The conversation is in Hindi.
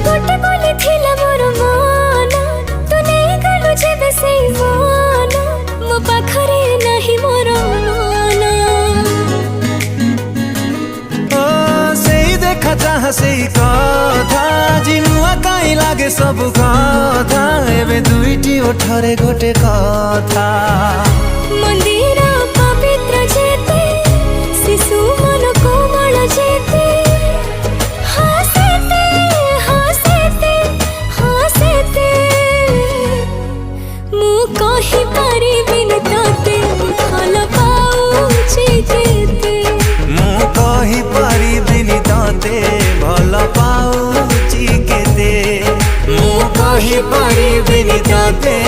गोटे बोली थिला मोर मन तू नहीं गलु जेबे सेई मन मो पाखरे नहीं मोर मन ओ सेई देखा चाह सेई कथा जिनुआ काई लागे सब कथा एबे दुईटी ओठरे गोटे कथा मंदिर पवित्र जेते शिशु मन कोमल जेते हसते हसते हसते मु कहि परिबिन तते भल पाउछि जेते मु कहि परिबिन तते भल पाउछि केते मु कहि परिबिन तते